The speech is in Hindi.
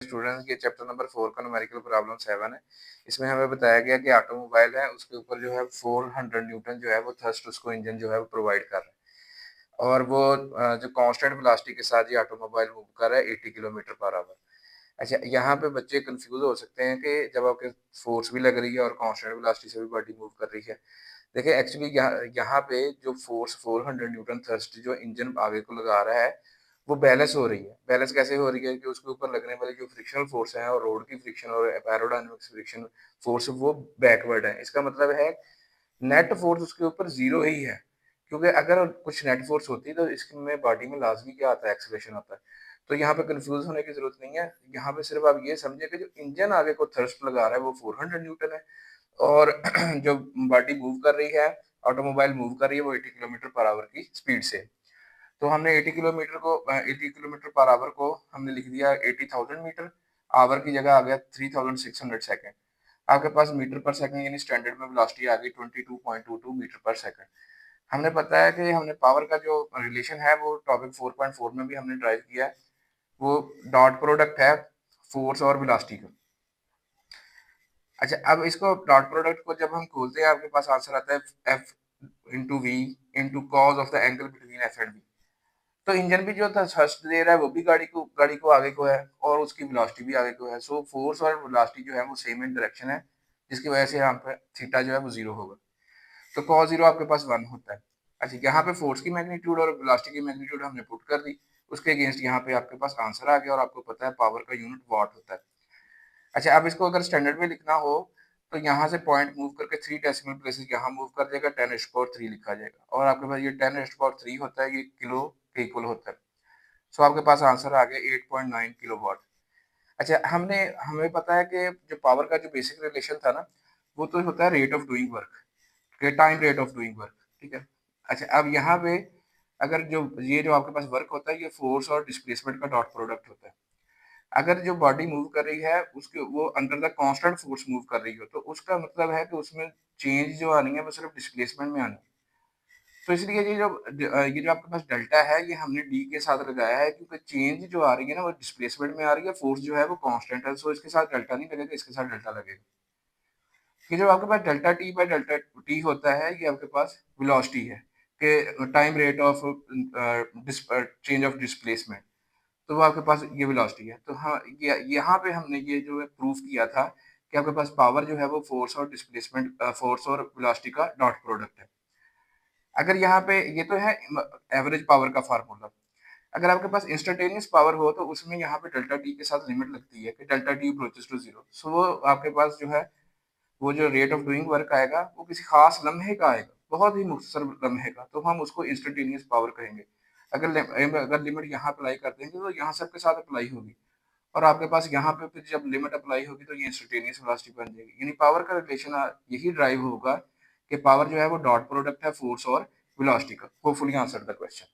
स्टूडेंट के चैप्टर नंबर 4 का न्यूमेरिकल प्रॉब्लम 7 है। इसमें हमें बताया गया कि ऑटोमोबाइल है, उसके ऊपर जो है 400 न्यूटन जो है वो थ्रस्ट उसको इंजन जो है वो प्रोवाइड कर रहा है और वो जो कांस्टेंट वेलोसिटी के साथ ये ऑटोमोबाइल मूव कर रहा है 80 किलोमीटर पर आवर। अच्छा, यहाँ पे बच्चे कंफ्यूज हो सकते हैं कि जब आपके फोर्स भी लग रही है और कांस्टेंट वेलोसिटी से भी बॉडी मूव कर रही है। देखिए एक्चुअली यहाँ यहाँ पे जो फोर्स 400 न्यूटन थ्रस्ट जो इंजन आगे को लगा रहा है वो बैलेंस हो रही है। बैलेंस कैसे हो रही है कि उसके ऊपर लगने वाली जो फ्रिक्शनल फोर्स है और रोड की फ्रिक्शन और एरोडायनामिक्स फ्रिक्शन फोर्स वो बैकवर्ड है। इसका मतलब है नेट फोर्स उसके ऊपर जीरो ही है, क्योंकि अगर कुछ नेट फोर्स होती तो इसमें बॉडी में लाजमी क्या आता है, एक्सेलरेशन आता है। तो यहाँ पे कंफ्यूज होने की जरूरत नहीं है। यहाँ पे सिर्फ आप ये समझे कि जो इंजन आगे को थ्रस्ट लगा रहा है वो 400 न्यूटन है और जो बॉडी मूव कर रही है, ऑटोमोबाइल मूव कर रही है वो 80 किलोमीटर पर आवर की स्पीड से। तो हमने 80 किलोमीटर पर आवर को हमने लिख दिया 80,000 मीटर। आवर की जगह आ गया 3,600 सेकंड। आपके पास मीटर पर सेकंड यानी स्टैंडर्ड में वेलोसिटी आ गई 22.22 मीटर पर सेकंड। हमने पता है कि हमने पावर का जो रिलेशन है वो टॉपिक 4.4 में भी हमने ड्राइव किया है। वो डॉट प्रोडक्ट है फोर्स और वेलोसिटी का। अच्छा, अब इसको डॉट प्रोडक्ट को जब हम खोलते हैं आपके पास आंसर आता है F into V into cos of the angle between F and V. तो इंजन भी जो था थ्रस्ट दे रहा है वो भी गाड़ी को आगे को है और उसकी वेलोसिटी भी आगे को है। सो फोर्स और वेलोसिटी जो है वो सेम इन डायरेक्शन है, जिसकी वजह से यहाँ पे थीटा जो है वो जीरो होगा। तो cos जीरो आपके पास 1 होता है। अच्छा, यहाँ पे फोर्स की मैग्नीट्यूड और वेलोसिटी की मैग्नीट्यूड हमने पुट कर दी, उसके अगेंस्ट यहाँ पे आपके पास आंसर आ गया और आपको पता है पावर का यूनिट वॉट होता है। अच्छा, अब इसको अगर स्टैंडर्ड में लिखना हो तो यहाँ से पॉइंट मूव करके 3 डेसिमल प्लेसेस यहाँ मूव कर देगा, 10⁻³ लिखा जाएगा और आपके पास ये 10⁻³ होता है, ये किलो के इक्वल होता है। सो आपके पास आंसर आ गया 8.9 किलोवाट। अच्छा, हमें पता है कि जो पावर का जो बेसिक रिलेशन था ना, वो तो होता है रेट ऑफ डूइंग वर्क के time rate of doing work, ठीक है। अच्छा, अब यहाँ पे अगर जो ये जो आपके पास वर्क होता है ये फोर्स और डिस्प्लेसमेंट का डॉट प्रोडक्ट होता है। अगर जो बॉडी मूव कर रही है उसके वो under the constant force move कर रही हो तो उसका मतलब है कि उसमें चेंज जो आनी है वो सिर्फ डिस्प्लेसमेंट में आनी है। तो इसलिए ये जो आपके पास डेल्टा है ये हमने डी के साथ लगाया है, क्योंकि चेंज जो आ रही है ना वो डिस्प्लेसमेंट में आ रही है, फोर्स जो है वो कांस्टेंट है। सो इसके साथ डेल्टा नहीं लगेगा, इसके साथ डेल्टा लगेगा। कि जो आपके पास delta T by delta T होता है ये आपके पास वेलोसिटी है कि time rate of change of displacement. तो वो आपके पास ये वेलोसिटी है। तो हाँ, यहाँ पे हमने ये जो है प्रूफ किया था कि आपके पास पावर जो है वो फोर्स और डिस्प्लेसमेंट फोर्स और वेलोसिटी का डॉट प्रोडक्ट है। अगर यहाँ पे ये तो है एवरेज पावर का फार्मूला। अगर आपके पास इंस्टेंटेनियस पावर हो तो उसमें यहाँ पे डेल्टा टी के साथ लिमिट लगती है कि delta T approaches to zero. So वो आपके पास जो है वो जो रेट ऑफ डूइंग वर्क आएगा वो किसी खास लम्हे का आएगा, बहुत ही मुख्तसर लम्हे का, तो हम उसको इंस्टेंटेनियस पावर कहेंगे। अगर लिमिट यहाँ अप्लाई कर देंगे तो यहाँ सबके साथ अप्लाई होगी और आपके पास यहाँ पे फिर जब लिमिट अप्लाई होगी तो ये इंस्टेंटेनियस वेलोसिटी बन जाएगी। यानी पावर का रिलेशन यही ड्राइव होगा कि पावर जो है वो डॉट प्रोडक्ट है फोर्स और वेलोसिटी का। Hopefully answer the question.